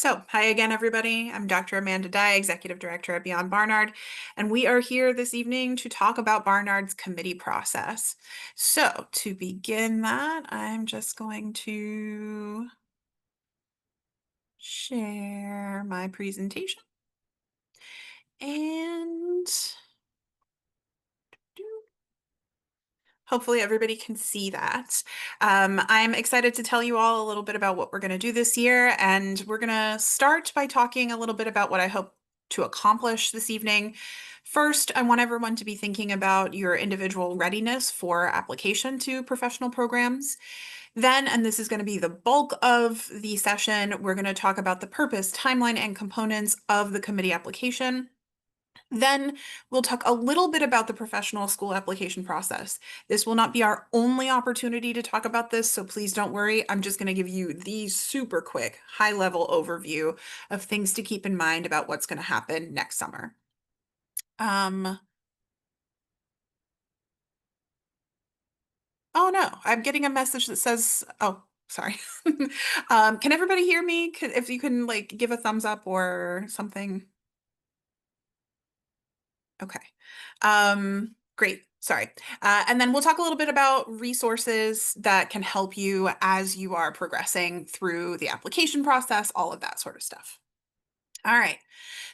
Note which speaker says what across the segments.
Speaker 1: Hi again, everybody. I'm Dr. Amanda Dye, Executive Director at Beyond Barnard, and we are here this evening to talk about Barnard's committee process. To begin that, I'm just going to share my presentation and hopefully everybody can see that. I'm excited to tell you all a little bit about what we're going to do this year, and we're going to start by talking a little bit about what I hope to accomplish this evening. First, I want everyone to be thinking about your individual readiness for application to professional programs. Then, and this is going to be the bulk of the session, we're going to talk about the purpose, timeline, and components of the committee application. Then we'll talk a little bit about the professional school application process. This will not be our only opportunity to talk about this, so please don't worry. I'm just going to give you the super quick, high-level overview of things to keep in mind about what's going to happen next summer. Oh no, I'm getting a message that says, oh, sorry. Can everybody hear me? If you can like give a thumbs up or something. Okay. Great. Sorry. And then we'll talk a little bit about resources that can help you as you are progressing through the application process, all of that sort of stuff. All right.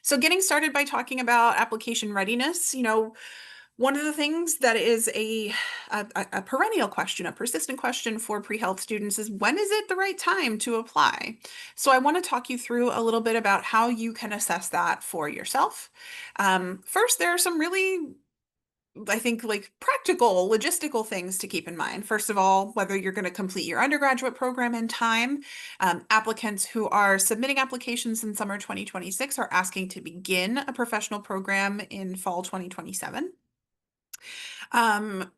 Speaker 1: So getting started by talking about application readiness, one of the things that is a perennial question, a persistent question for pre-health students is when is it the right time to apply? So I want to talk you through a little bit about how you can assess that for yourself. First, there are some really, I think, like practical, logistical things to keep in mind. First of all, whether you're going to complete your undergraduate program in time. Applicants who are submitting applications in summer 2026 are asking to begin a professional program in fall 2027. Um,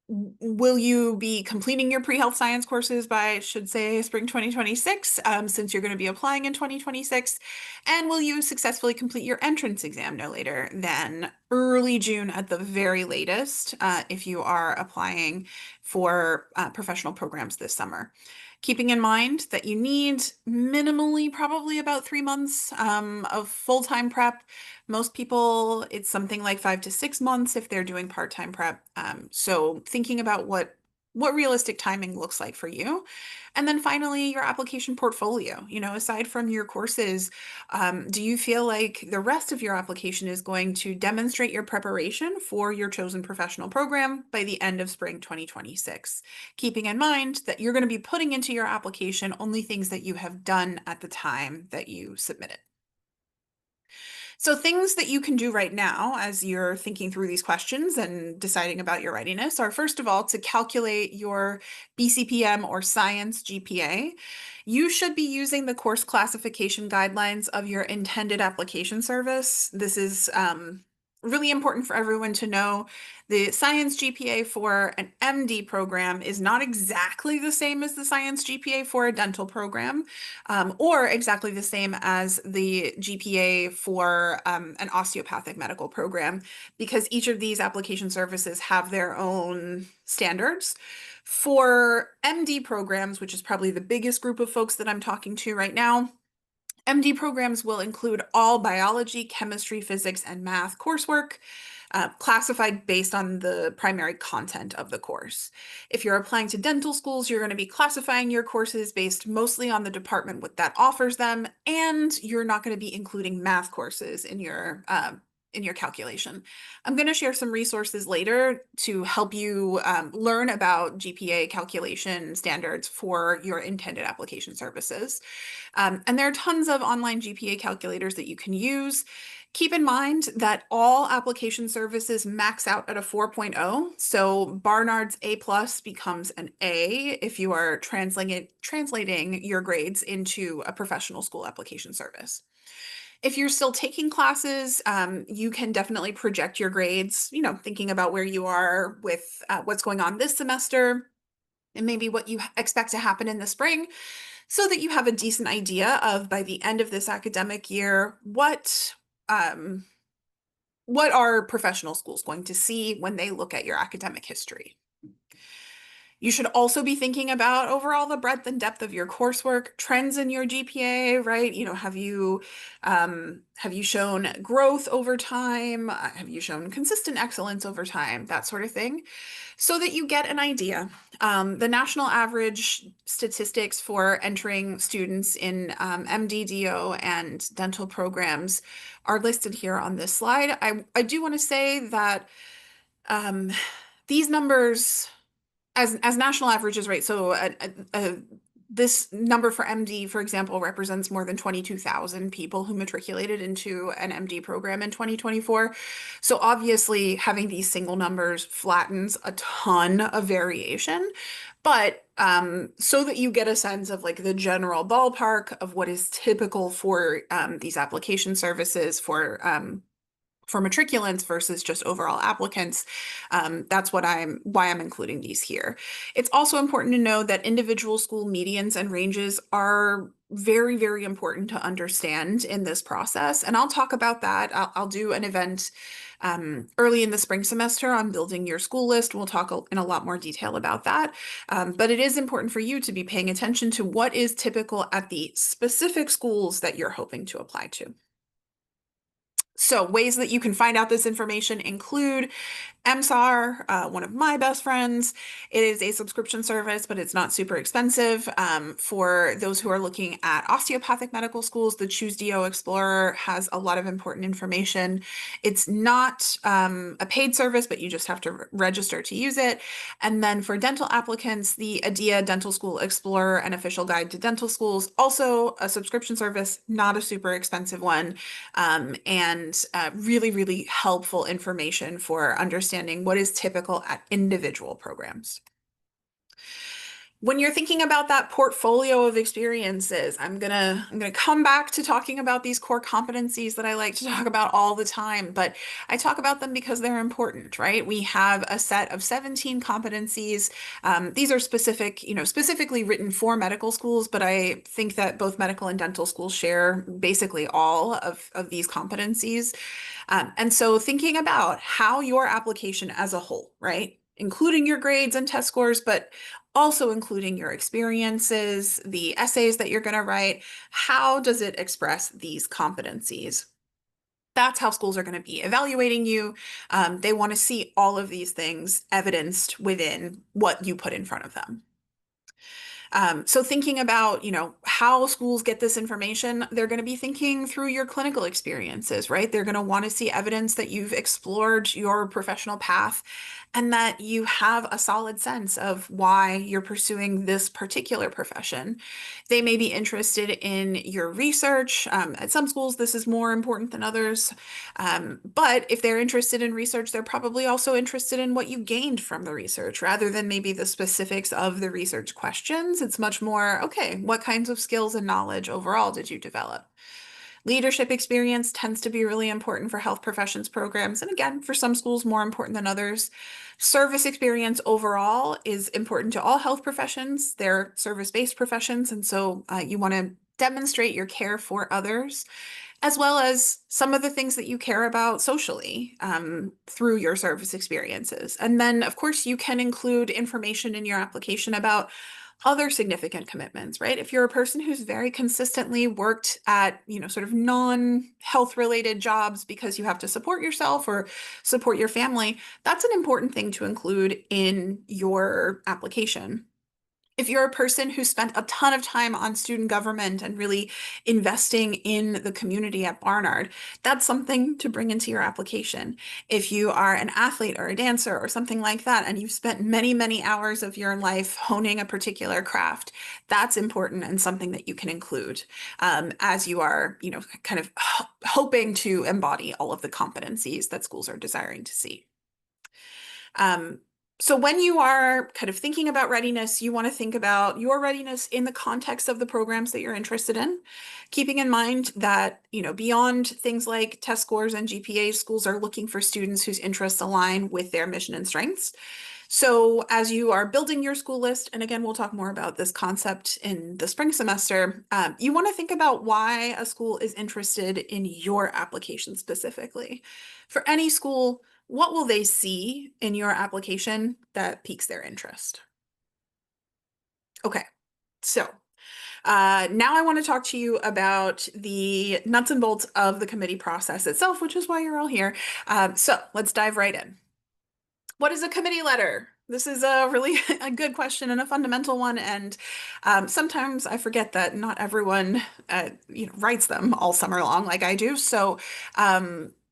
Speaker 1: Will you be completing your pre-health science courses by, I should say, spring 2026, since you're going to be applying in 2026? And will you successfully complete your entrance exam no later than early June at the very latest, if you are applying for professional programs this summer? Keeping in mind that you need minimally probably about 3 months of full-time prep. Most people, it's something like 5 to 6 months if they're doing part-time prep. So thinking about what realistic timing looks like for you. And then finally, your application portfolio. Aside from your courses, do you feel like the rest of your application is going to demonstrate your preparation for your chosen professional program by the end of spring 2026? Keeping in mind that you're going to be putting into your application only things that you have done at the time that you submitted. So things that you can do right now as you're thinking through these questions and deciding about your readiness are, first of all, to calculate your BCPM or science GPA. You should be using the course classification guidelines of your intended application service. This is really important for everyone to know. The science GPA for an MD program is not exactly the same as the science GPA for a dental program, or exactly the same as the GPA for an osteopathic medical program, because each of these application services have their own standards. For MD programs, which is probably the biggest group of folks that I'm talking to right now, MD programs will include all biology, chemistry, physics, and math coursework, classified based on the primary content of the course. If you're applying to dental schools, you're going to be classifying your courses based mostly on the department that offers them, and you're not going to be including math courses in your calculation. I'm going to share some resources later to help you learn about GPA calculation standards for your intended application services. And there are tons of online GPA calculators that you can use. Keep in mind that all application services max out at a 4.0. So Barnard's A plus becomes an A if you are translating your grades into a professional school application service. If you're still taking classes, you can definitely project your grades, thinking about where you are with what's going on this semester and maybe what you expect to happen in the spring, so that you have a decent idea of, by the end of this academic year, what are professional schools going to see when they look at your academic history. You should also be thinking about overall the breadth and depth of your coursework, trends in your GPA, right? Have you shown growth over time? Have you shown consistent excellence over time? That sort of thing, so that you get an idea. The national average statistics for entering students in MD, and dental programs are listed here on this slide. I do want to say that um, these numbers as national averages, right? So this number for MD, for example, represents more than 22,000 people who matriculated into an MD program in 2024. So obviously, having these single numbers flattens a ton of variation. But so that you get a sense of like the general ballpark of what is typical for these application services for matriculants versus just overall applicants. That's why I'm including these here. It's also important to know that individual school medians and ranges are very, very important to understand in this process. And I'll talk about that. I'll do an event early in the spring semester on building your school list. We'll talk in a lot more detail about that. But it is important for you to be paying attention to what is typical at the specific schools that you're hoping to apply to. So ways that you can find out this information include MSAR, one of my best friends. It is a subscription service, but it's not super expensive. For those who are looking at osteopathic medical schools, the Choose DO Explorer has a lot of important information. It's not a paid service, but you just have to register to use it. And then for dental applicants, the ADIA Dental School Explorer and Official Guide to Dental Schools, also a subscription service, not a super expensive one, and really, really helpful information for understanding what is typical at individual programs. When you're thinking about that portfolio of experiences, I'm gonna come back to talking about these core competencies that I like to talk about all the time, but I talk about them because they're important, right? We have a set of 17 competencies. These are specifically written for medical schools, but I think that both medical and dental schools share basically all of these competencies. And so thinking about how your application as a whole, right? Including your grades and test scores, but also including your experiences, the essays that you're going to write. How does it express these competencies? That's how schools are going to be evaluating you. They want to see all of these things evidenced within what you put in front of them. So thinking about, how schools get this information, they're going to be thinking through your clinical experiences, right? They're going to want to see evidence that you've explored your professional path and that you have a solid sense of why you're pursuing this particular profession. They may be interested in your research. At some schools, this is more important than others. But if they're interested in research, they're probably also interested in what you gained from the research rather than maybe the specifics of the research questions. It's much more, okay, what kinds of skills and knowledge overall did you develop? Leadership experience tends to be really important for health professions programs. And again, for some schools, more important than others. Service experience overall is important to all health professions. They're service-based professions. And so you want to demonstrate your care for others, as well as some of the things that you care about socially through your service experiences. And then, of course, you can include information in your application about other significant commitments, right? If you're a person who's very consistently worked at, sort of non-health related jobs because you have to support yourself or support your family, that's an important thing to include in your application. If you're a person who spent a ton of time on student government and really investing in the community at Barnard, that's something to bring into your application. If you are an athlete or a dancer or something like that, and you've spent many, many hours of your life honing a particular craft, that's important and something that you can include as you are, kind of hoping to embody all of the competencies that schools are desiring to see. So when you are kind of thinking about readiness, you want to think about your readiness in the context of the programs that you're interested in, keeping in mind that, beyond things like test scores and GPA, schools are looking for students whose interests align with their mission and strengths. So as you are building your school list, and again, we'll talk more about this concept in the spring semester, you want to think about why a school is interested in your application specifically. For any school, what will they see in your application that piques their interest? Okay, so now I want to talk to you about the nuts and bolts of the committee process itself, which is why you're all here. So let's dive right in. What is a committee letter? This is a really a good question and a fundamental one, and sometimes I forget that not everyone writes them all summer long like I do. So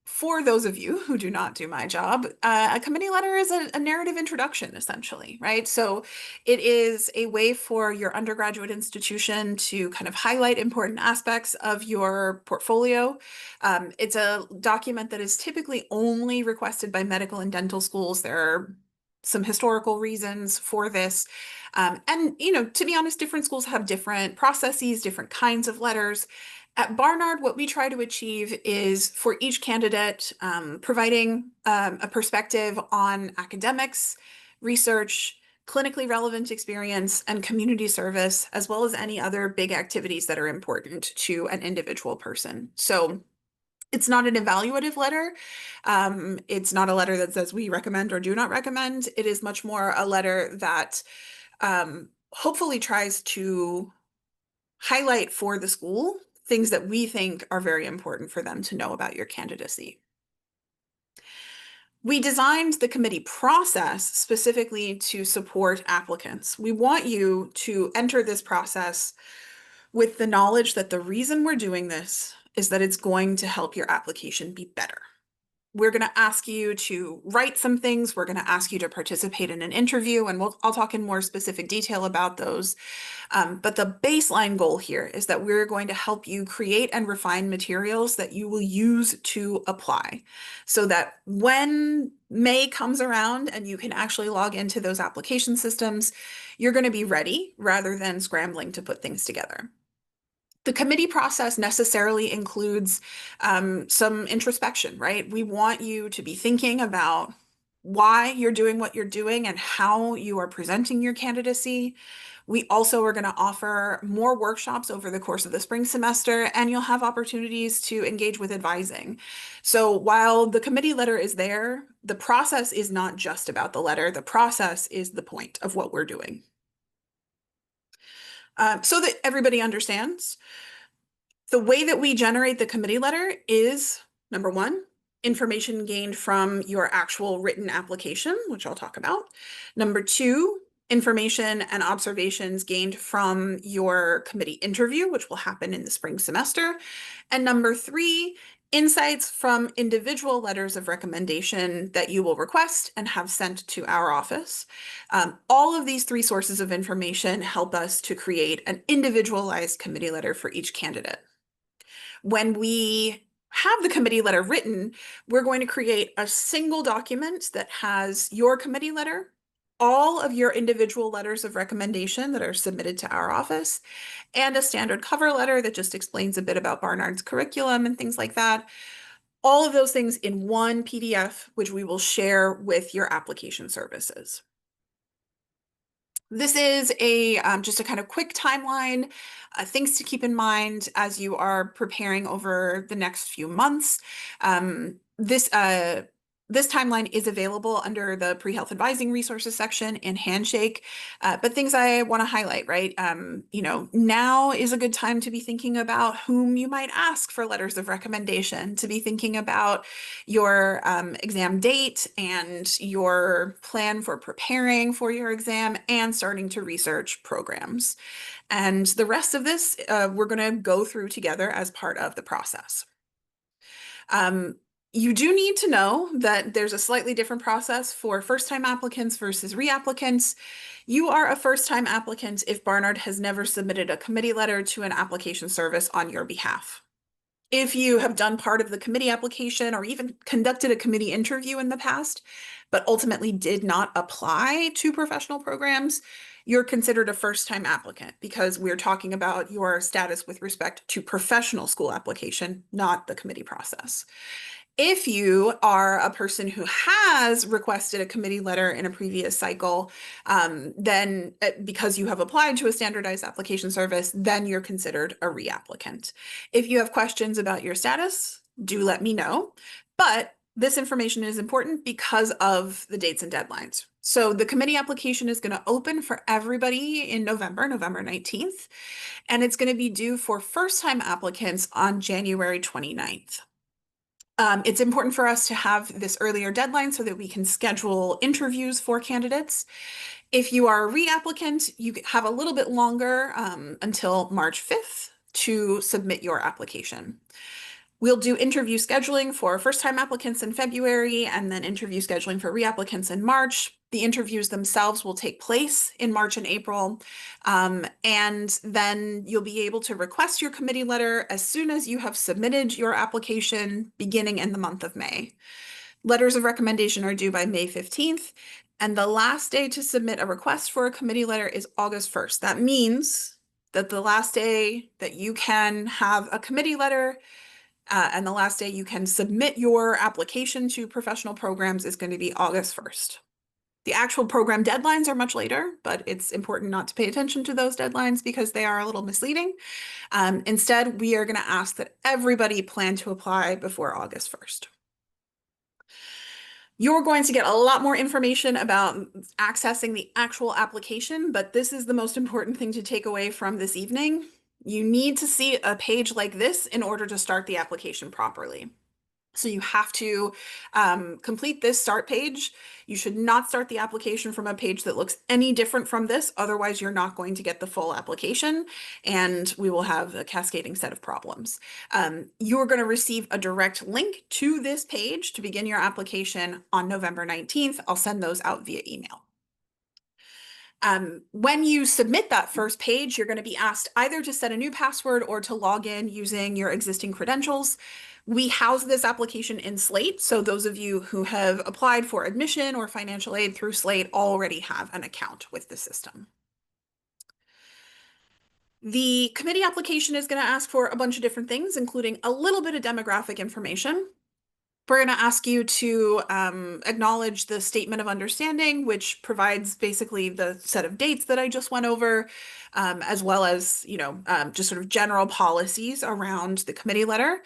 Speaker 1: for those of you who do not do my job, a committee letter is a narrative introduction, essentially, right? So it is a way for your undergraduate institution to kind of highlight important aspects of your portfolio. It's a document that is typically only requested by medical and dental schools. There are some historical reasons for this. And, to be honest, different schools have different processes, different kinds of letters. At Barnard, what we try to achieve is for each candidate, providing a perspective on academics, research, clinically relevant experience, and community service, as well as any other big activities that are important to an individual person. So it's not an evaluative letter. It's not a letter that says we recommend or do not recommend. It is much more a letter that hopefully tries to highlight for the school things that we think are very important for them to know about your candidacy. We designed the committee process specifically to support applicants. We want you to enter this process with the knowledge that the reason we're doing this is that it's going to help your application be better. We're going to ask you to write some things. We're going to ask you to participate in an interview, and I'll talk in more specific detail about those. But the baseline goal here is that we're going to help you create and refine materials that you will use to apply so that when May comes around and you can actually log into those application systems, you're going to be ready rather than scrambling to put things together. The committee process necessarily includes some introspection, right? We want you to be thinking about why you're doing what you're doing and how you are presenting your candidacy. We also are going to offer more workshops over the course of the spring semester, and you'll have opportunities to engage with advising. So while the committee letter is there, the process is not just about the letter. The process is the point of what we're doing. So that everybody understands, the way that we generate the committee letter is, number one, information gained from your actual written application, which I'll talk about. Number two, information and observations gained from your committee interview, which will happen in the spring semester. And number three, insights from individual letters of recommendation that you will request and have sent to our office. All of these three sources of information help us to create an individualized committee letter for each candidate. When we have the committee letter written, we're going to create a single document that has your committee letter, all of your individual letters of recommendation that are submitted to our office, and a standard cover letter that just explains a bit about Barnard's curriculum and things like that. All of those things in one PDF, which we will share with your application services. This is just a kind of quick timeline, things to keep in mind as you are preparing over the next few months. This timeline is available under the pre-health advising resources section in Handshake. But things I want to highlight, right? Now is a good time to be thinking about whom you might ask for letters of recommendation, to be thinking about your exam date and your plan for preparing for your exam and starting to research programs. And the rest of this, we're going to go through together as part of the process. You do need to know that there's a slightly different process for first-time applicants versus reapplicants. You are a first-time applicant if Barnard has never submitted a committee letter to an application service on your behalf. If you have done part of the committee application or even conducted a committee interview in the past, but ultimately did not apply to professional programs, you're considered a first-time applicant because we're talking about your status with respect to professional school application, not the committee process. If you are a person who has requested a committee letter in a previous cycle, then because you have applied to a standardized application service, then you're considered a reapplicant. If you have questions about your status, do let me know. But This information is important because of the dates and deadlines. So the committee application is going to open for everybody in November, November 19th, and it's going to be due for first-time applicants on January 29th. It's important for us to have this earlier deadline so that we can schedule interviews for candidates. If you are a reapplicant, you have a little bit longer until March 5th to submit your application. We'll do interview scheduling for first-time applicants in February and then interview scheduling for reapplicants in March. The interviews themselves will take place in March and April. And then you'll be able to request your committee letter as soon as you have submitted your application beginning in the month of May. Letters of recommendation are due by May 15th, and the last day to submit a request for a committee letter is August 1st. That means that the last day that you can have a committee letter and the last day you can submit your application to professional programs is going to be August 1st. The actual program deadlines are much later, but it's important not to pay attention to those deadlines because they are a little misleading. Instead, we are going to ask that everybody plan to apply before August 1st. You're going to get a lot more information about accessing the actual application, but this is the most important thing to take away from this evening. You need to see a page like this in order to start the application properly. So you have to complete this start page. You should not start the application from a page that looks any different from this. Otherwise, you're not going to get the full application and we will have a cascading set of problems. You're going to receive a direct link to this page to begin your application on November 19th. I'll send those out via email. When you submit that first page, you're going to be asked either to set a new password or to log in using your existing credentials. We house this application in Slate, so those of you who have applied for admission or financial aid through Slate already have an account with the system. The committee application is going to ask for a bunch of different things, including a little bit of demographic information. We're going to ask you to acknowledge the statement of understanding, which provides basically the set of dates that I just went over, as well as, just sort of general policies around the committee letter.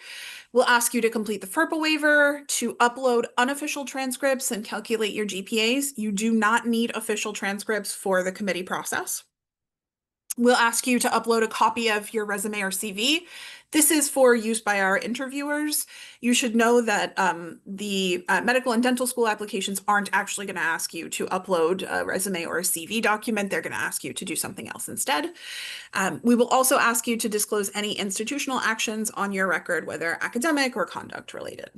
Speaker 1: We'll ask you to complete the FERPA waiver, to upload unofficial transcripts and calculate your GPAs. You do not need official transcripts for the committee process. We'll ask you to upload a copy of your resume or CV. This is for use by our interviewers. You should know that the medical and dental school applications aren't actually going to ask you to upload a resume or a CV document. They're going to ask you to do something else instead. We will also ask you to disclose any institutional actions on your record, whether academic or conduct related.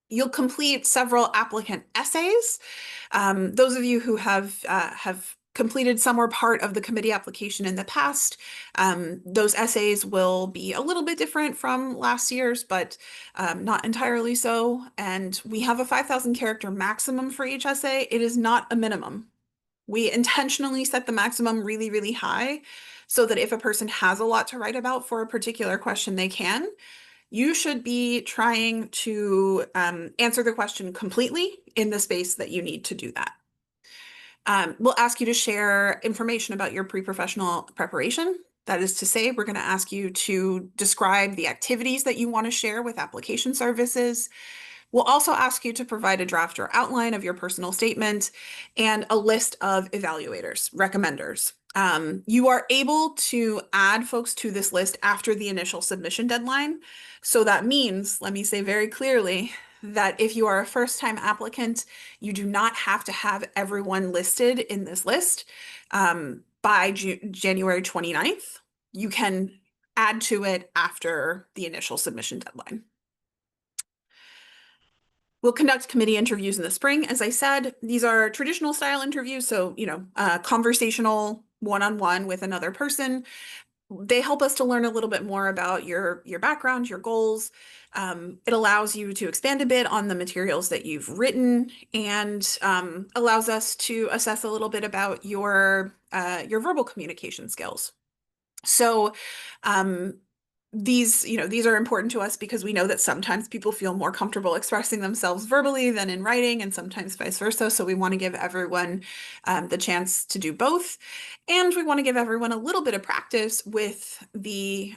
Speaker 1: You'll complete several applicant essays. Those of you who have completed some or part of the committee application in the past, those essays will be a little bit different from last year's, but not entirely so. And we have a 5,000 character maximum for each essay. It is not a minimum. We intentionally set the maximum really, really high so that if a person has a lot to write about for a particular question, they can. You should be trying to answer the question completely in the space that you need to do that. We'll ask you to share information about your pre-professional preparation. That is to say, we're going to ask you to describe the activities that you want to share with application services. We'll also ask you to provide a draft or outline of your personal statement and a list of evaluators, recommenders. You are able to add folks to this list after the initial submission deadline. So that means, let me say very clearly, that if you are a first-time applicant, you do not have to have everyone listed in this list by January 29th. You can add to it after the initial submission deadline. We'll conduct committee interviews in the spring. As I said, these are traditional style interviews, so, conversational one-on-one with another person. They help us to learn a little bit more about your background, your goals. It allows you to expand a bit on the materials that you've written and allows us to assess a little bit about your verbal communication skills. So these are important to us because we know that sometimes people feel more comfortable expressing themselves verbally than in writing, and sometimes vice versa. So we want to give everyone the chance to do both. And we want to give everyone a little bit of practice with the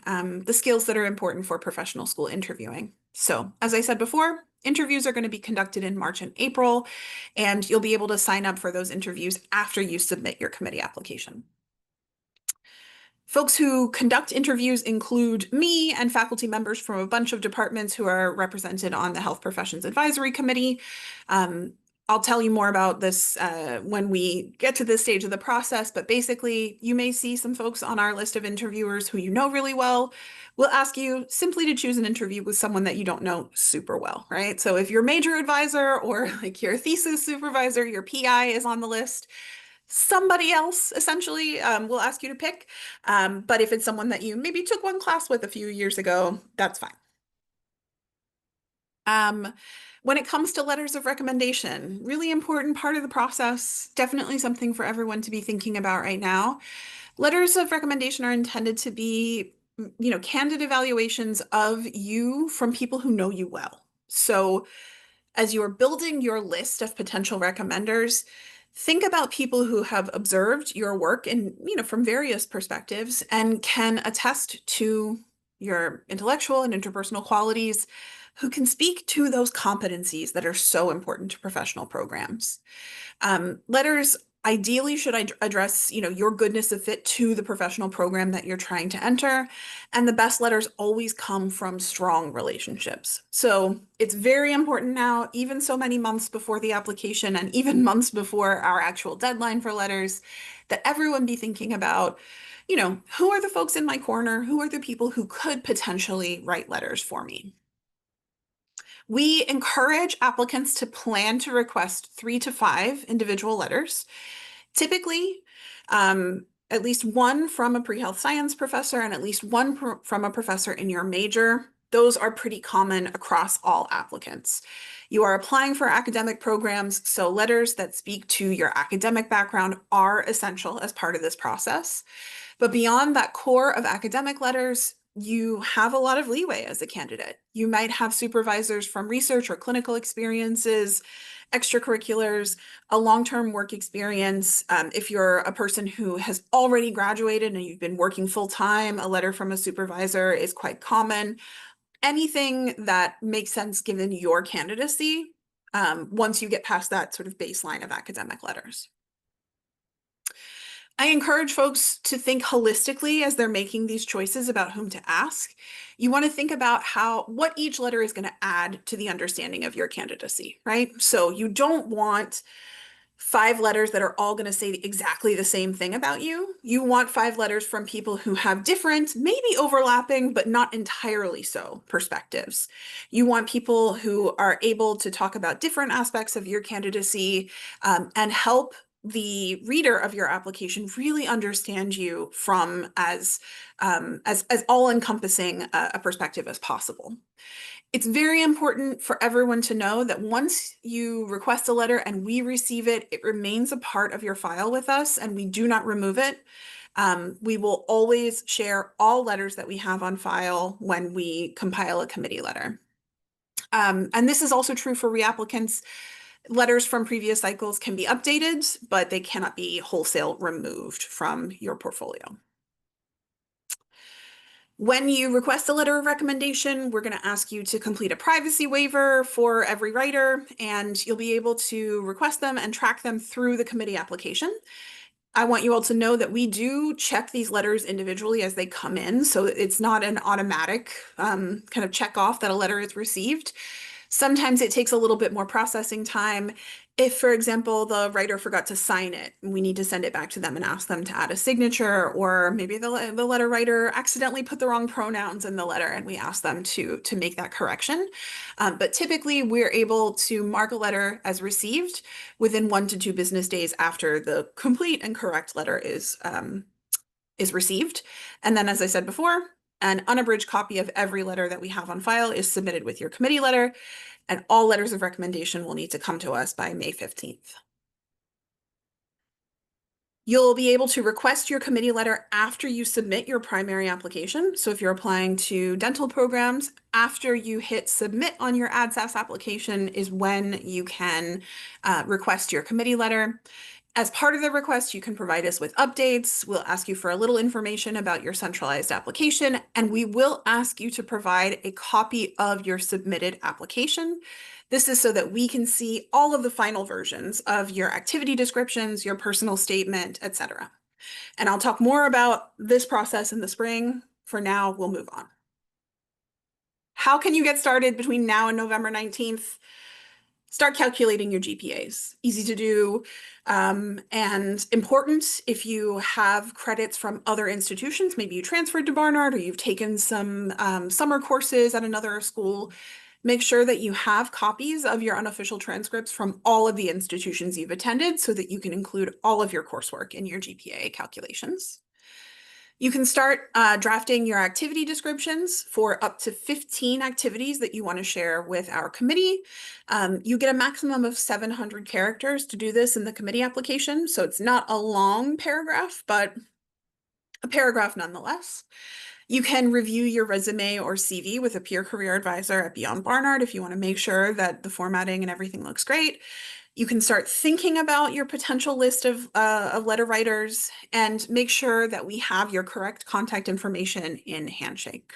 Speaker 1: skills that are important for professional school interviewing. So as I said before, Interviews are going to be conducted in March and April, and you'll be able to sign up for those interviews after you submit your committee application. Folks who conduct interviews include me and faculty members from a bunch of departments who are represented on the Health Professions Advisory Committee. I'll tell you more about this when we get to this stage of the process, but basically, you may see some folks on our list of interviewers who you know really well. We'll ask you simply to choose an interview with someone that you don't know super well, right? So if your major advisor or like your thesis supervisor, your PI is on the list, somebody else essentially will ask you to pick. But if it's someone that you maybe took one class with a few years ago, that's fine. When it comes to letters of recommendation, really important part of the process, definitely something for everyone to be thinking about right now. Letters of recommendation are intended to be, candid evaluations of you from people who know you well. So as you're building your list of potential recommenders, think about people who have observed your work and, from various perspectives and can attest to your intellectual and interpersonal qualities, who can speak to those competencies that are so important to professional programs. Letters ideally should address, your goodness of fit to the professional program that you're trying to enter. And the best letters always come from strong relationships. So it's very important now, even so many months before the application and even months before our actual deadline for letters, that everyone be thinking about, who are the folks in my corner? Who are the people who could potentially write letters for me? We encourage applicants to plan to request 3 to 5 individual letters, typically at least one from a pre-health science professor and at least one from a professor in your major. Those are pretty common across all applicants. You are applying for academic programs, so letters that speak to your academic background are essential as part of this process. But beyond that core of academic letters, you have a lot of leeway as a candidate. You might have supervisors from research or clinical experiences, extracurriculars, a long-term work experience. If you're a person who has already graduated and you've been working full-time, a letter from a supervisor is quite common. Anything that makes sense given your candidacy, once you get past that sort of baseline of academic letters. I encourage folks to think holistically as they're making these choices about whom to ask. You want to think about what each letter is going to add to the understanding of your candidacy, right? So you don't want 5 letters that are all going to say exactly the same thing about you. You want 5 letters from people who have different, maybe overlapping, but not entirely so perspectives. You want people who are able to talk about different aspects of your candidacy and help the reader of your application really understand you from as all-encompassing a perspective as possible. It's very important for everyone to know that once you request a letter and we receive it, it remains a part of your file with us and we do not remove it. We will always share all letters that we have on file when we compile a committee letter. And this is also true for reapplicants. Letters from previous cycles can be updated, but they cannot be wholesale removed from your portfolio. When you request a letter of recommendation, we're going to ask you to complete a privacy waiver for every writer, and you'll be able to request them and track them through the committee application. I want you all to know that we do check these letters individually as they come in, so it's not an automatic kind of check off that a letter is received. Sometimes it takes a little bit more processing time. If, for example, the writer forgot to sign it, we need to send it back to them and ask them to add a signature, or maybe the letter writer accidentally put the wrong pronouns in the letter and we ask them to make that correction. But typically we're able to mark a letter as received within 1 to 2 business days after the complete and correct letter is received. And then, as I said before, an unabridged copy of every letter that we have on file is submitted with your committee letter, and all letters of recommendation will need to come to us by May 15th. You'll be able to request your committee letter after you submit your primary application. So if you're applying to dental programs, after you hit submit on your ADSAS application is when you can request your committee letter. As part of the request, you can provide us with updates. We'll ask you for a little information about your centralized application, and we will ask you to provide a copy of your submitted application. This is so that we can see all of the final versions of your activity descriptions, your personal statement, etc. And I'll talk more about this process in the spring. For now, we'll move on. How can you get started between now and November 19th? Start calculating your GPAs. Easy to do, and important if you have credits from other institutions. Maybe you transferred to Barnard or you've taken some summer courses at another school. Make sure that you have copies of your unofficial transcripts from all of the institutions you've attended so that you can include all of your coursework in your GPA calculations. You can start drafting your activity descriptions for up to 15 activities that you want to share with our committee. You get a maximum of 700 characters to do this in the committee application, so it's not a long paragraph, but a paragraph nonetheless. You can review your resume or CV with a peer career advisor at Beyond Barnard if you want to make sure that the formatting and everything looks great. You can start thinking about your potential list of letter writers and make sure that we have your correct contact information in Handshake.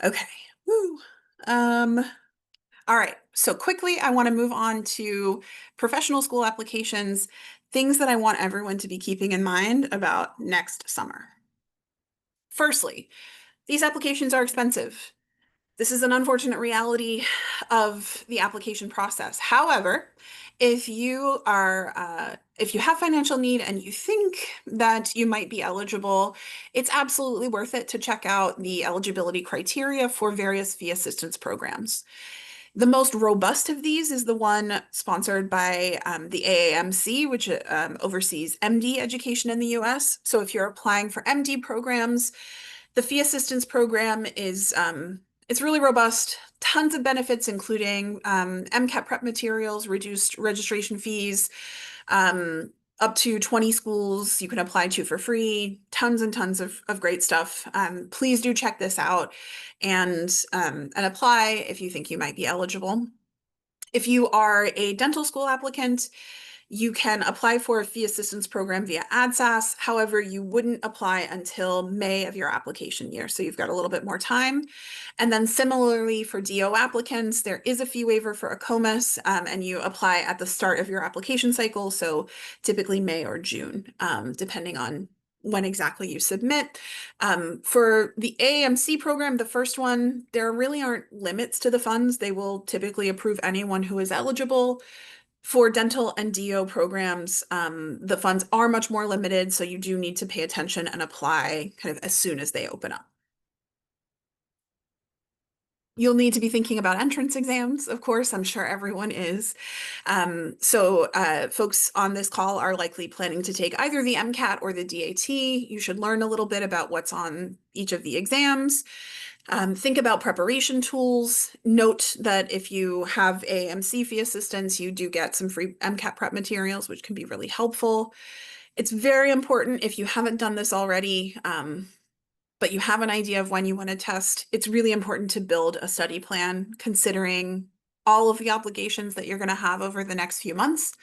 Speaker 1: Okay. Woo. All right. So quickly, I want to move on to professional school applications, things that I want everyone to be keeping in mind about next summer. Firstly, these applications are expensive. This is an unfortunate reality of the application process. However, if you have financial need and you think that you might be eligible, it's absolutely worth it to check out the eligibility criteria for various fee assistance programs. The most robust of these is the one sponsored by the AAMC, which oversees MD education in the US. So if you're applying for MD programs, the fee assistance program is it's really robust, tons of benefits, including MCAT prep materials, reduced registration fees, up to 20 schools you can apply to for free, tons and tons of great stuff. Please do check this out and apply if you think you might be eligible. If you are a dental school applicant, you can apply for a fee assistance program via ADSAS. However, you wouldn't apply until May of your application year. So you've got a little bit more time. And then similarly for DO applicants, there is a fee waiver for a COMAS, and you apply at the start of your application cycle. So typically May or June, depending on when exactly you submit. For the AAMC program, the first one, there really aren't limits to the funds. They will typically approve anyone who is eligible. For dental and DO programs, the funds are much more limited, so you do need to pay attention and apply kind of as soon as they open up. You'll need to be thinking about entrance exams, of course. I'm sure everyone is. Folks on this call are likely planning to take either the MCAT or the DAT. You should learn a little bit about what's on each of the exams. Think about preparation tools. Note that if you have AAMC fee assistance, you do get some free MCAT prep materials, which can be really helpful. It's very important if you haven't done this already, but you have an idea of when you want to test, it's really important to build a study plan considering all of the obligations that you're going to have over the next few months,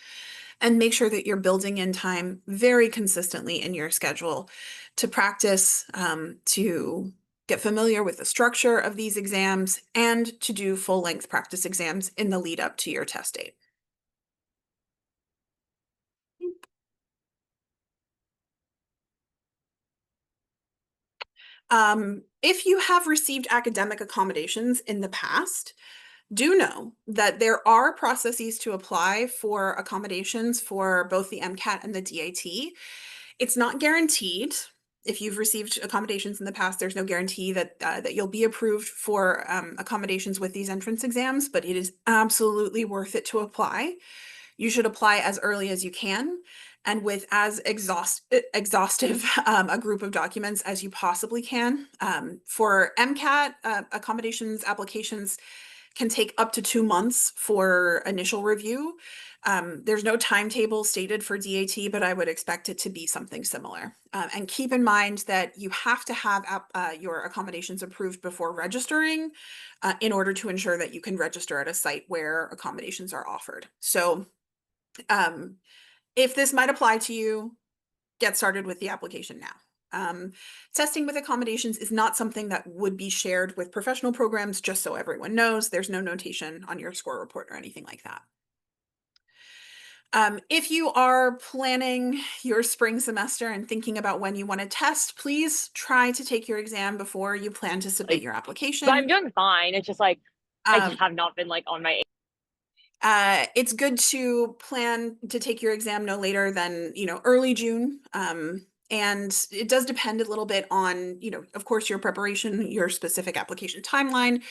Speaker 1: and make sure that you're building in time very consistently in your schedule to practice, to get familiar with the structure of these exams, and to do full-length practice exams in the lead up to your test date. If you have received academic accommodations in the past, do know that there are processes to apply for accommodations for both the MCAT and the DAT. It's not guaranteed. If you've received accommodations in the past, there's no guarantee that you'll be approved for accommodations with these entrance exams, but it is absolutely worth it to apply. You should apply as early as you can and with as exhaustive a group of documents as you possibly can. For MCAT, accommodations applications can take up to 2 months for initial review. There's no timetable stated for DAT, but I would expect it to be something similar. And keep in mind that you have to have your accommodations approved before registering in order to ensure that you can register at a site where accommodations are offered. So Um, if this might apply to you, get started with the application now. Testing with accommodations is not something that would be shared with professional programs, just so everyone knows. There's no notation on your score report or anything like that. If you are planning your spring semester and thinking about when you want to test, please try to take your exam before you plan to submit
Speaker 2: Like,
Speaker 1: your
Speaker 2: but I'm
Speaker 1: application.
Speaker 2: doing fine. It's just like I just
Speaker 1: Um,
Speaker 2: have not been like on my.
Speaker 1: it's good to plan to take your exam no later than, early June. And it does depend a little bit on, of course, your preparation, your specific application timeline.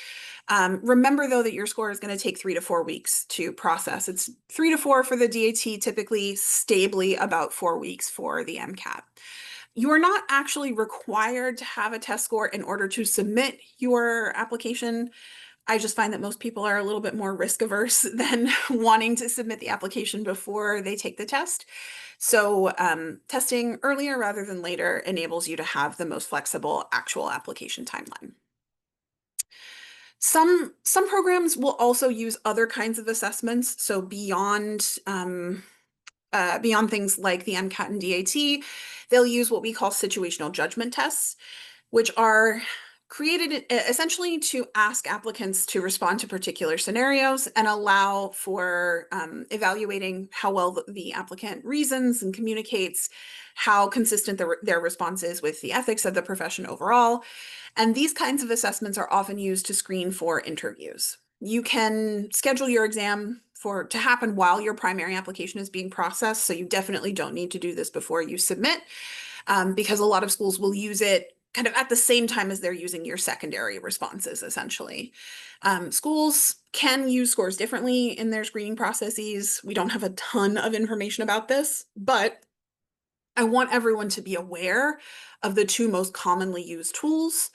Speaker 1: Remember, though, that your score is going to take 3 to 4 weeks to process. It's 3 to 4 for the DAT, typically stably about 4 weeks for the MCAT. You are not actually required to have a test score in order to submit your application. I just find that most people are a little bit more risk averse than wanting to submit the application before they take the test. So testing earlier rather than later enables you to have the most flexible actual application timeline. Some programs will also use other kinds of assessments. So beyond things like the MCAT and DAT, they'll use what we call situational judgment tests, which are created essentially to ask applicants to respond to particular scenarios and allow for evaluating how well the applicant reasons and communicates, how consistent their response is with the ethics of the profession overall. And these kinds of assessments are often used to screen for interviews. You can schedule your exam to happen while your primary application is being processed, so you definitely don't need to do this before you submit, because a lot of schools will use it kind of at the same time as they're using your secondary responses, essentially. Schools can use scores differently in their screening processes. We don't have a ton of information about this, but I want everyone to be aware of the two most commonly used tools.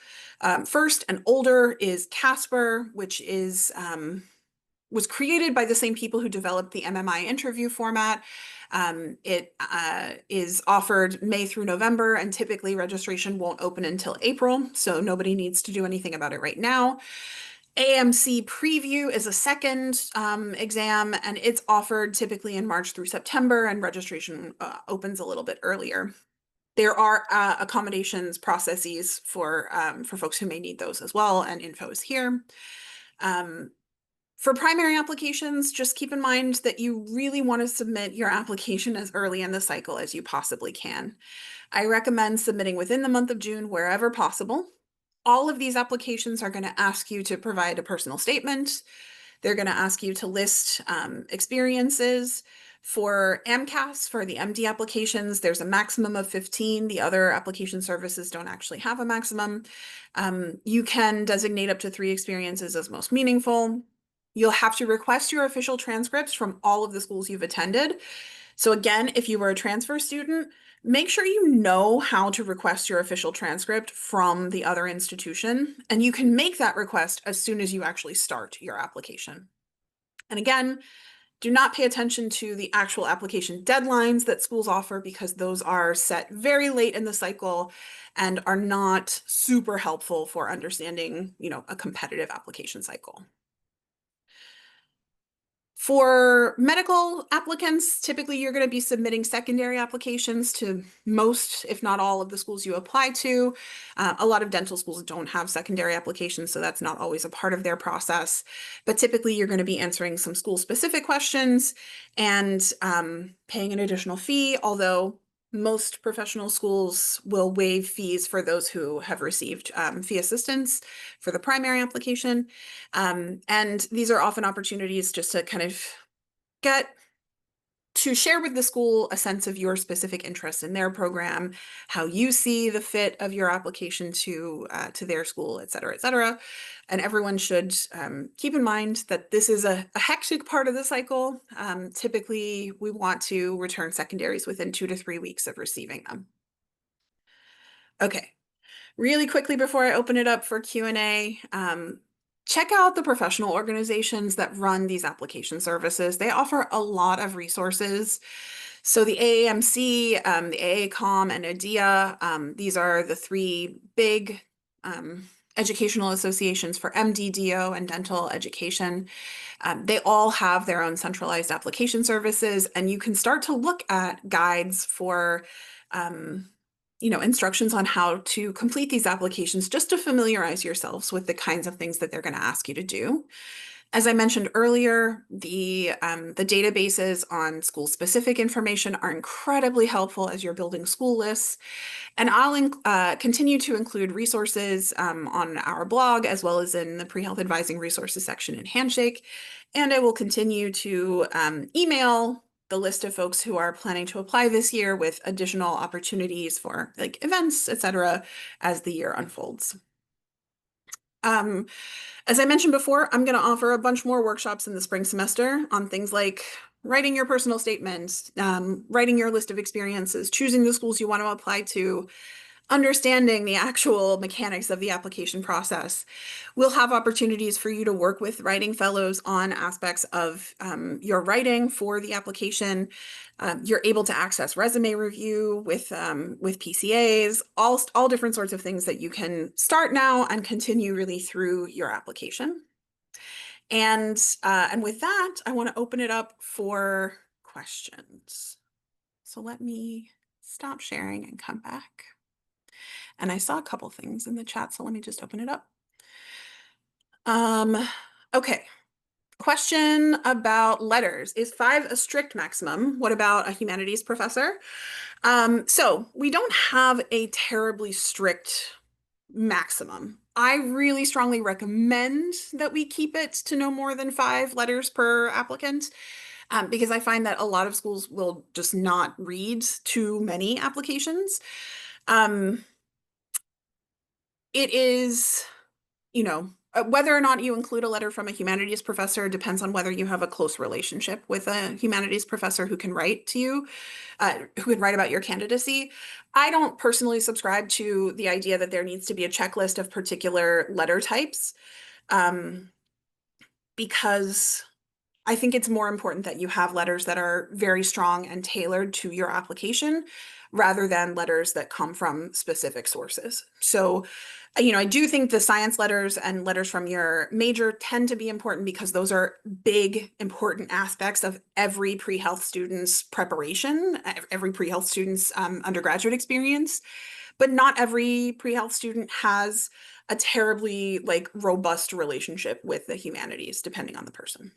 Speaker 1: First and older is Casper, which was created by the same people who developed the MMI interview format. It is offered May through November, and typically registration won't open until April, so nobody needs to do anything about it right now. AMC Preview is a second exam, and it's offered typically in March through September, and registration opens a little bit earlier. There are accommodations processes for folks who may need those as well, and info is here. For primary applications, just keep in mind that you really want to submit your application as early in the cycle as you possibly can. I recommend submitting within the month of June wherever possible. All of these applications are going to ask you to provide a personal statement. They're going to ask you to list experiences. For AMCAS, for the MD applications, there's a maximum of 15. The other application services don't actually have a maximum. You can designate up to 3 experiences as most meaningful. You'll have to request your official transcripts from all of the schools you've attended. So again, if you were a transfer student, make sure you know how to request your official transcript from the other institution, and you can make that request as soon as you actually start your application. And again, do not pay attention to the actual application deadlines that schools offer, because those are set very late in the cycle and are not super helpful for understanding, a competitive application cycle. For medical applicants, typically you're going to be submitting secondary applications to most, if not all, of the schools you apply to. A lot of dental schools don't have secondary applications, so that's not always a part of their process. But typically you're going to be answering some school-specific questions and paying an additional fee, although most professional schools will waive fees for those who have received fee assistance for the primary application. And these are often opportunities just to kind of get to share with the school a sense of your specific interest in their program, how you see the fit of your application to their school, et cetera, et cetera. And everyone should keep in mind that this is a hectic part of the cycle. Typically, we want to return secondaries within 2 to 3 weeks of receiving them. Okay, really quickly before I open it up for Q&A, check out the professional organizations that run these application services. They offer a lot of resources. So the AAMC, the AACOM, and ADEA, these are the 3 big educational associations for MD, DO, and dental education. They all have their own centralized application services, and you can start to look at guides for, instructions on how to complete these applications just to familiarize yourselves with the kinds of things that they're going to ask you to do. As I mentioned earlier, the databases on school-specific information are incredibly helpful as you're building school lists. And I'll continue to include resources on our blog as well as in the pre-health advising resources section in Handshake. And I will continue to email the list of folks who are planning to apply this year with additional opportunities for like events, etc., as the year unfolds. As I mentioned before, I'm going to offer a bunch more workshops in the spring semester on things like writing your personal statements, writing your list of experiences, choosing the schools you want to apply to, understanding the actual mechanics of the application process. We'll have opportunities for you to work with writing fellows on aspects of your writing for the application. You're able to access resume review with PCAs, all different sorts of things that you can start now and continue really through your application. And with that, I want to open it up for questions. So let me stop sharing and come back. And I saw a couple things in the chat, so let me just open it up. Okay. Question about letters. Is 5 a strict maximum? What about a humanities professor? So we don't have a terribly strict maximum. I really strongly recommend that we keep it to no more than 5 letters per applicant. Because I find that a lot of schools will just not read too many applications. It is, whether or not you include a letter from a humanities professor depends on whether you have a close relationship with a humanities professor who can write to you, who can write about your candidacy. I don't personally subscribe to the idea that there needs to be a checklist of particular letter types, because I think it's more important that you have letters that are very strong and tailored to your application rather than letters that come from specific sources. So, I do think the science letters and letters from your major tend to be important because those are big, important aspects of every pre-health student's preparation, every pre-health student's undergraduate experience. But not every pre-health student has a terribly robust relationship with the humanities, depending on the person.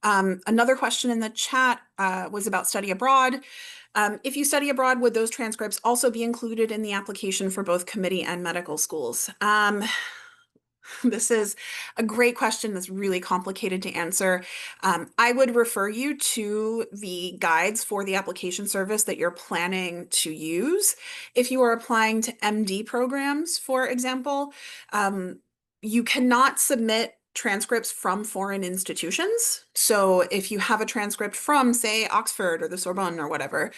Speaker 1: Another question in the chat was about study abroad. If you study abroad, would those transcripts also be included in the application for both committee and medical schools? This is a great question that's really complicated to answer. I would refer you to the guides for the application service that you're planning to use. If you are applying to MD programs, for example, you cannot submit transcripts from foreign institutions. So if you have a transcript from, say, Oxford or the Sorbonne or whatever,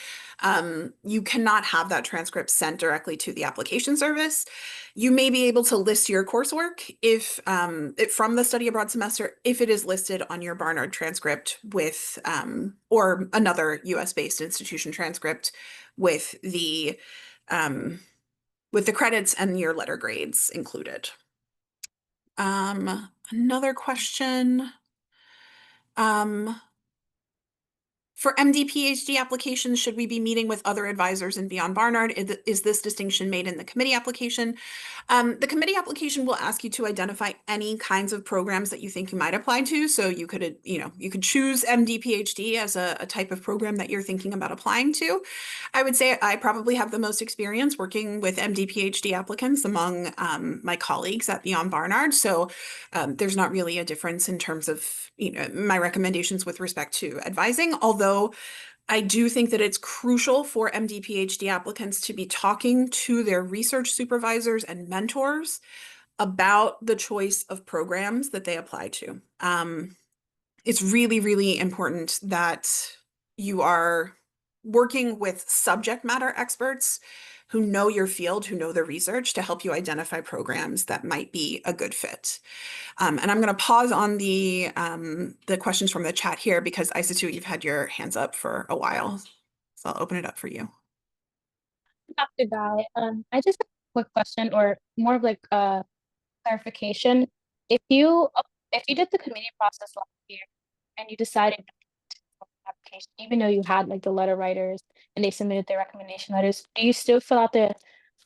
Speaker 1: you cannot have that transcript sent directly to the application service. You may be able to list your coursework from the study abroad semester if it is listed on your Barnard transcript with or another US-based institution transcript with the credits and your letter grades included. Another question. For MD PhD applications, should we be meeting with other advisors and beyond Barnard? Is this distinction made in the committee application? The committee application will ask you to identify any kinds of programs that you think you might apply to. So you could, you could choose MD PhD as a type of program that you're thinking about applying to. I would say I probably have the most experience working with MD PhD applicants among my colleagues at Beyond Barnard. So there's not really a difference in terms of my recommendations with respect to advising, although I do think that it's crucial for MD PhD applicants to be talking to their research supervisors and mentors about the choice of programs that they apply to. It's really, really important that you are working with subject matter experts who know your field, who know the research, to help you identify programs that might be a good fit. And I'm going to pause on the questions from the chat here because Isatu, you've had your hands up for a while. So I'll open it up for you.
Speaker 3: After that, I just have quick question or more of like clarification. If if you did the committee process last year and you decided to put the application, even though you had like the letter writers and they submitted their recommendation letters, do you still fill out the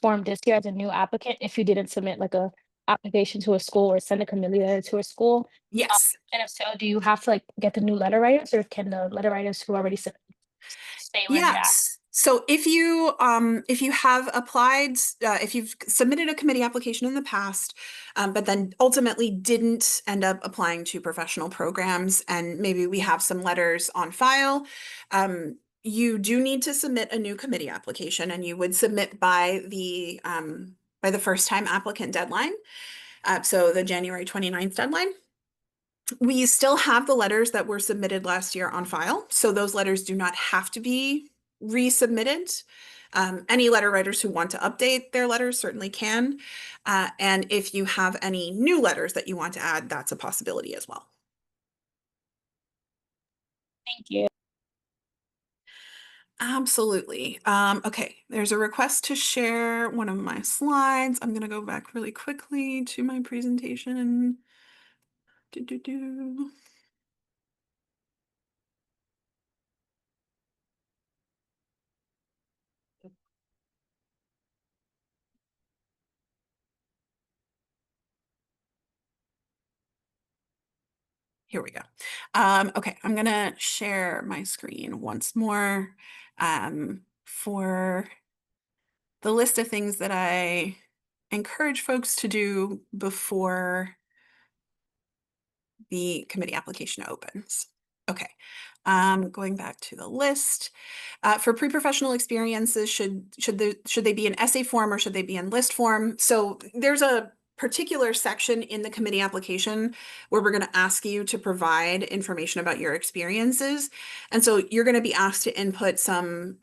Speaker 3: form this year as a new applicant if you didn't submit like a application to a school or send a committee letter to a school?
Speaker 1: Yes.
Speaker 3: And if so, do you have to like get the new letter writers or can the letter writers who already submitted stay where they're at?
Speaker 1: Yes. So if you have applied, if you've submitted a committee application in the past, but then ultimately didn't end up applying to professional programs, and maybe we have some letters on file, you do need to submit a new committee application, and you would submit by the first time applicant deadline. So the January 29th deadline. We still have the letters that were submitted last year on file, so those letters do not have to be resubmitted. Any letter writers who want to update their letters certainly can. And if you have any new letters that you want to add, that's a possibility as well.
Speaker 3: Thank you.
Speaker 1: Absolutely. Okay, there's a request to share one of my slides. I'm going to go back really quickly to my presentation. Do. Here we go. Okay, I'm gonna share my screen once more for the list of things that I encourage folks to do before the committee application opens. Okay, going back to the list. For pre-professional experiences, should they be in essay form or should they be in list form? So there's a particular section in the committee application where we're going to ask you to provide information about your experiences. And so you're going to be asked to input some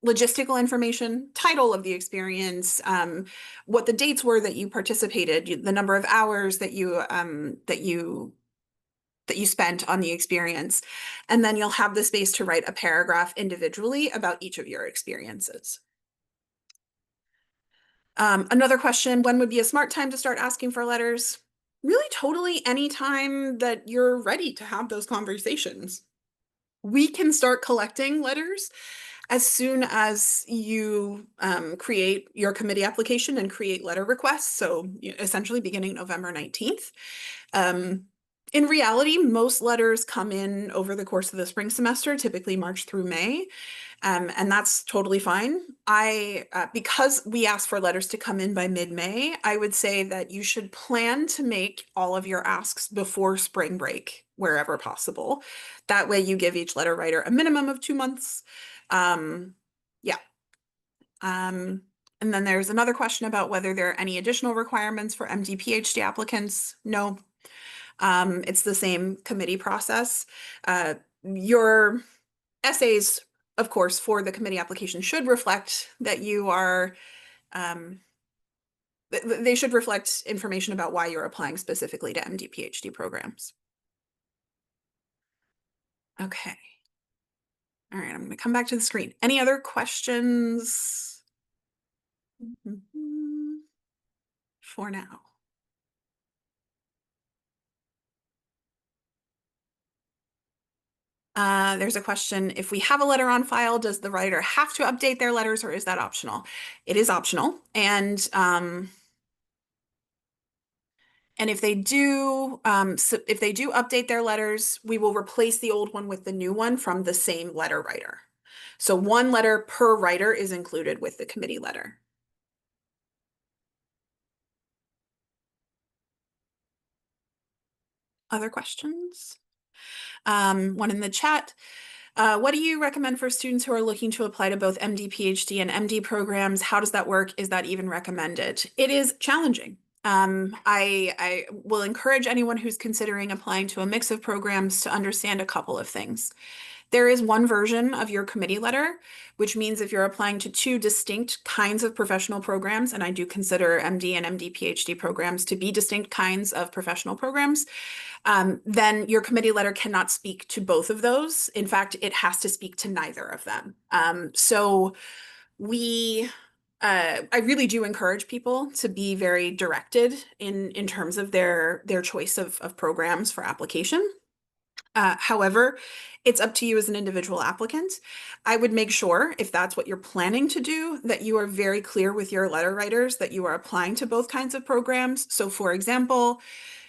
Speaker 1: logistical information, title of the experience, what the dates were that you participated, the number of hours that you spent on the experience. And then you'll have the space to write a paragraph individually about each of your experiences. Another question, when would be a smart time to start asking for letters? Really, totally any time that you're ready to have those conversations. We can start collecting letters as soon as you create your committee application and create letter requests. So essentially beginning November 19th. In reality, most letters come in over the course of the spring semester, typically March through May. And that's totally fine. Because we ask for letters to come in by mid-May, I would say that you should plan to make all of your asks before spring break, wherever possible. That way you give each letter writer a minimum of 2 months. Yeah. And then there's another question about whether there are any additional requirements for MD PhD applicants. No. It's the same committee process. Your essays, of course, for the committee application should reflect that you are, they should reflect information about why you're applying specifically to MD PhD programs. Okay. All right, I'm going to come back to the screen. Any other questions? For now. There's a question, if we have a letter on file, does the writer have to update their letters or is that optional? It is optional. And if they do, if they do update their letters, we will replace the old one with the new one from the same letter writer. So one letter per writer is included with the committee letter. Other questions? One in the chat. What do you recommend for students who are looking to apply to both MD, PhD, and MD programs? How does that work? Is that even recommended? It is challenging. I will encourage anyone who's considering applying to a mix of programs to understand a couple of things. There is one version of your committee letter, which means if you're applying to two distinct kinds of professional programs, and I do consider MD and MD PhD programs to be distinct kinds of professional programs, then your committee letter cannot speak to both of those. In fact, it has to speak to neither of them. So we I really do encourage people to be very directed in terms of their choice of programs for application. However, it's up to you as an individual applicant. I would make sure, if that's what you're planning to do, that you are very clear with your letter writers that you are applying to both kinds of programs. So, for example,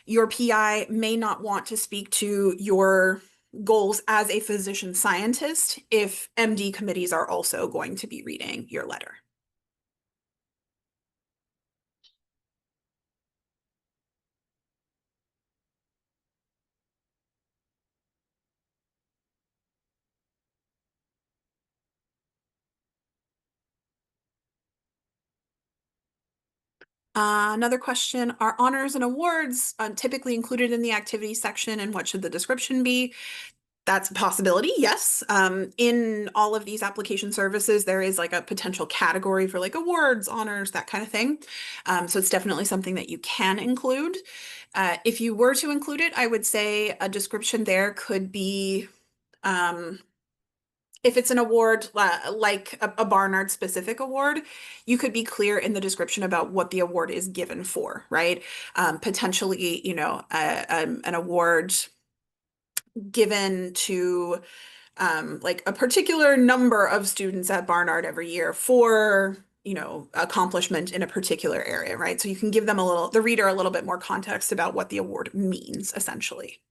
Speaker 1: your PI may not want to speak to your goals as a physician scientist if MD committees are also going to be reading your letter. Another question, are honors and awards typically included in the activity section, and what should the description be? That's a possibility, yes. In all of these application services, there is like a potential category for like awards, honors, that kind of thing. So it's definitely something that you can include. If you were to include it, I would say a description there could be, if it's an award like a Barnard specific award, you could be clear in the description about what the award is given for, right? Potentially, an award given to like a particular number of students at Barnard every year for, accomplishment in a particular area, right? So you can give them the reader a little bit more context about what the award means, essentially.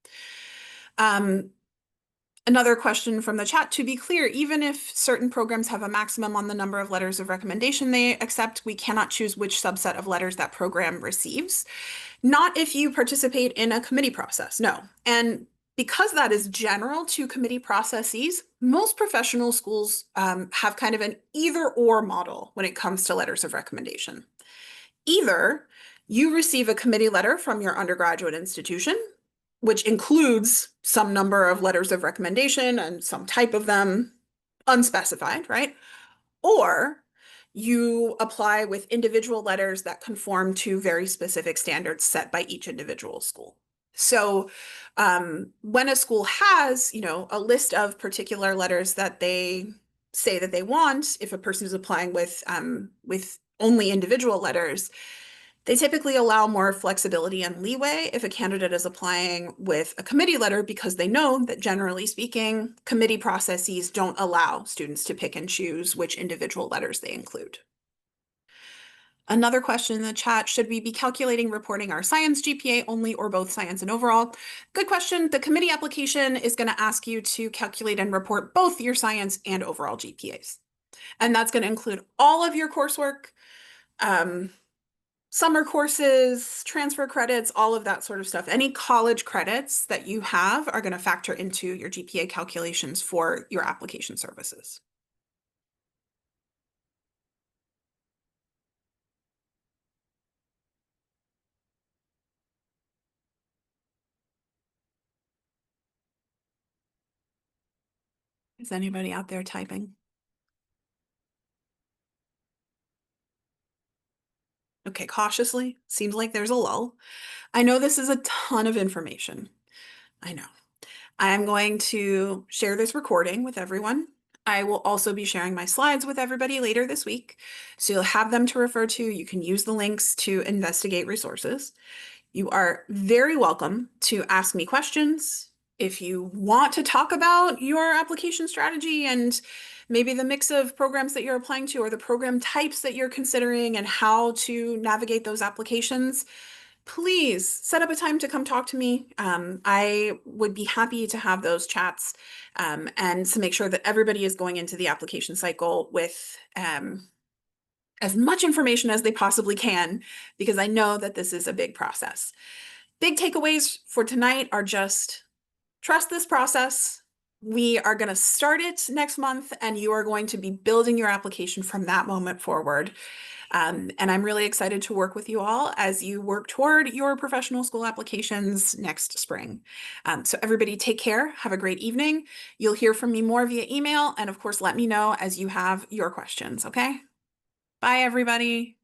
Speaker 1: Another question from the chat, to be clear, even if certain programs have a maximum on the number of letters of recommendation they accept, we cannot choose which subset of letters that program receives. Not if you participate in a committee process, no. And because that is general to committee processes, most professional schools have kind of an either or model when it comes to letters of recommendation. Either you receive a committee letter from your undergraduate institution, which includes some number of letters of recommendation and some type of them unspecified, right? Or you apply with individual letters that conform to very specific standards set by each individual school. So when a school has, a list of particular letters that they say that they want, if a person is applying with only individual letters, they typically allow more flexibility and leeway if a candidate is applying with a committee letter, because they know that, generally speaking, committee processes don't allow students to pick and choose which individual letters they include. Another question in the chat, should we be calculating reporting our science GPA only or both science and overall? Good question. The committee application is going to ask you to calculate and report both your science and overall GPAs. And that's going to include all of your coursework, summer courses, transfer credits, all of that sort of stuff. Any college credits that you have are going to factor into your GPA calculations for your application services. Is anybody out there typing? Okay, cautiously. Seems like there's a lull. I know this is a ton of information. I know. I'm going to share this recording with everyone. I will also be sharing my slides with everybody later this week. So you'll have them to refer to. You can use the links to investigate resources. You are very welcome to ask me questions. If you want to talk about your application strategy and maybe the mix of programs that you're applying to or the program types that you're considering and how to navigate those applications, please set up a time to come talk to me. I would be happy to have those chats and to make sure that everybody is going into the application cycle with as much information as they possibly can, because I know that this is a big process. Big takeaways for tonight are just trust this process. We are going to start it next month, and you are going to be building your application from that moment forward. And I'm really excited to work with you all as you work toward your professional school applications next spring. So everybody take care. Have a great evening. You'll hear from me more via email. And of course, let me know as you have your questions. Okay? Bye, everybody.